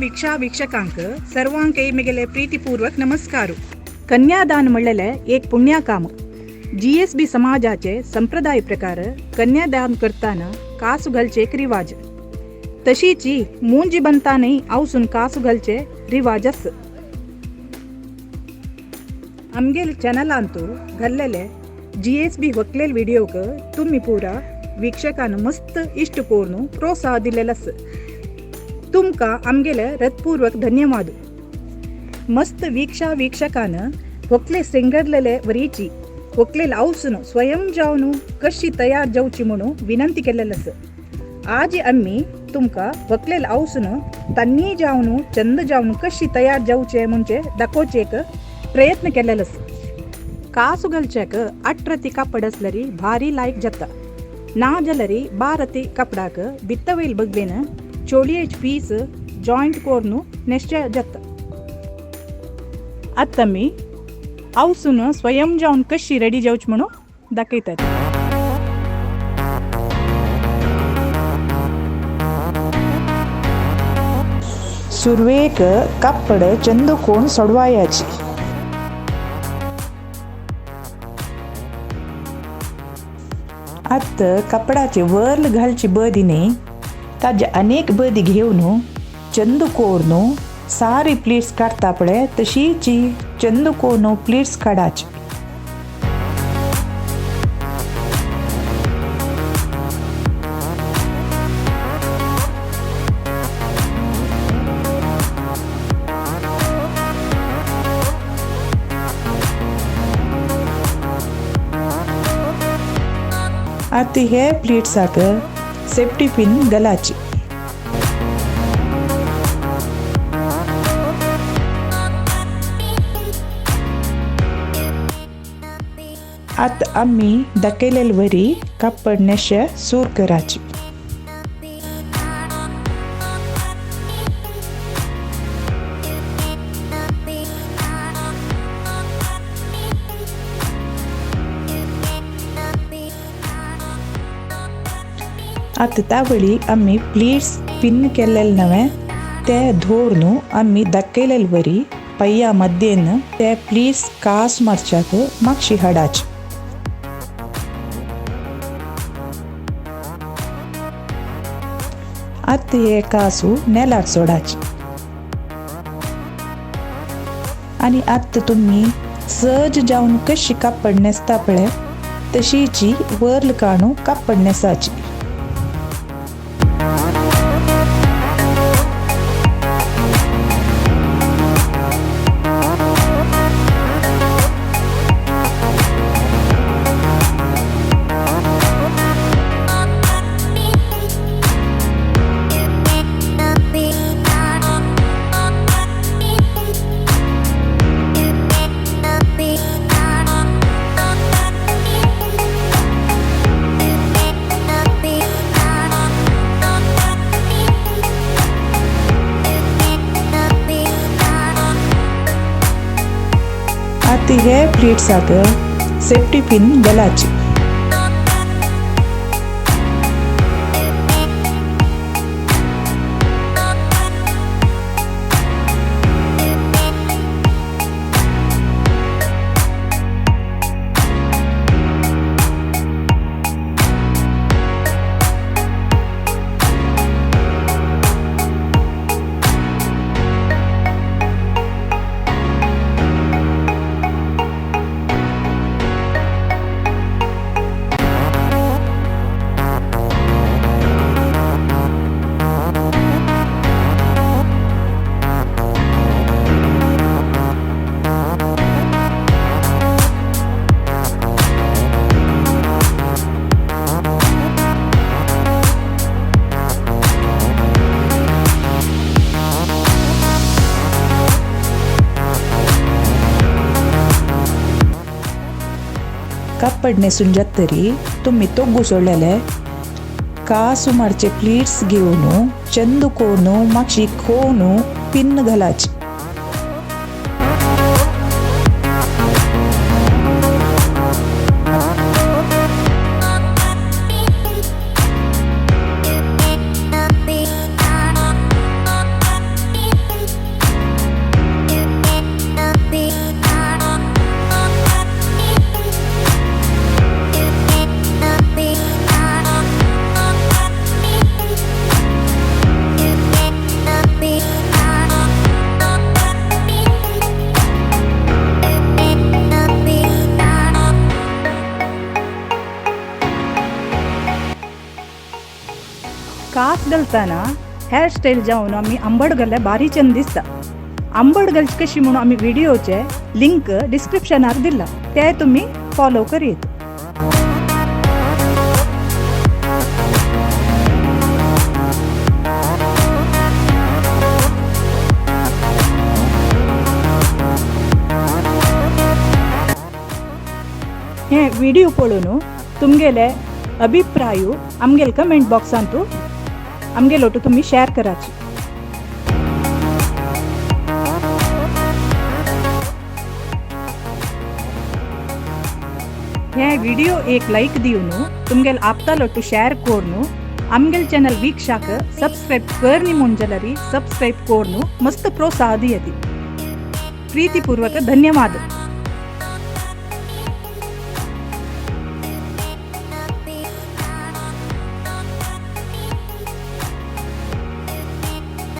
वीक्षा वीक्षकांक सर्वांक मेगेले प्रीतीपूर्वक नमस्कार. कन्यादान म्हणलेले एक पुण्यकाम. GSB समाजाचे संप्रदाय प्रकार कन्यादान करताना कासू घालचे एक रिवाज. तशीची मुंजी बनताना आवसून कासू घालचे रिवाज आस. आमगेल चॅनलांतू घाल्लेले GSB वकलेल व्हिडिओक तुम्ही पुरा वीक्षकांना मस्त इष्ट करून प्रोत्साह दिलेला आस. तुमका आमगेले हृदयपूर्वक धन्यवाद. मस्त वीक्षकांना वकले सिंगरलेले वरीची वकलेल आवसून स्वयं जावन कशी तयार जावची म्हणून विनंती केलेलं आस. आज आम्ही तुमका वकलेल आवसून तन्नी जावन चंद जावन कशी तयार जावचे म्हणजे दाखवचे एक प्रयत्न केलेला आस. कासू घालच्याक 18 कापड असलरी भारी लायक जाता. ना जाल्यारी 12 कापडाक बित्तवैल बगलेन चोळयेच पीस जॉइंट कोरून नेसचे जाता. आता मी आवसून स्वयं जावन कशी रेडी जावची म्हणून दाखयतात. सुरवेक कापड चंदकोन सोडवायची. आत कापडाचे वरल घालची बदीने ताजे अनेक बदी घेऊन चंदकोन सारी प्लेट्स काढता पडे तशीची चंदकोन प्लेट्स काढाची. आता हे प्लेट्साक सेफ्टी पिन घालाची. आता आम्ही दाखयलेल वरी कापड नेशे सूर कराची. आता त्यावेळी आम्ही प्लेट्स पिन केलेले नवे ते धोरण आम्ही दाखयलेल वरी पय्या मध्येन ते प्लेट्स कासू मारच्याक मागशी हाडाची. आता हे कासू नेलार सोडाची. आणि आता तुम्ही सहज जाऊन कशी कापड नेसता पळे तशीची वरल काणू कापड नेसाची. आता हे प्लेट्साक सेफ्टी पिन घालाची. कापड नेसून जातरी तुम्ही तो घुसळलेले कासू मारचे प्लेट्स घेऊन चंदकोन मागशी खोन पिन घालाची. कास घालताना हेअरस्टाईल जावन आमी आंबट घाल्ल्यार बारी छंद दिसता. आंबट घालची कशी म्हणून आमी व्हिडिओचे लिंक डिस्क्रिप्शनार दिला, ते तुम्ही फॉलो करीत. हे व्हिडिओ पळोवन तुमगेले अभिप्राय आमगेल कमेंट बॉक्सांत आमगेलो तुम्ही शेअर कराची. हे व्हिडिओ एक लाईक दिवन तुमगेल आपतालो शेअर करून आमगेल चॅनल वीक्षाक सब्सक्राइब करनी मुंजलरी सब्सक्राइब करून मस्त प्रोत्साह दियती. प्रीतिपूर्वक धन्यवाद.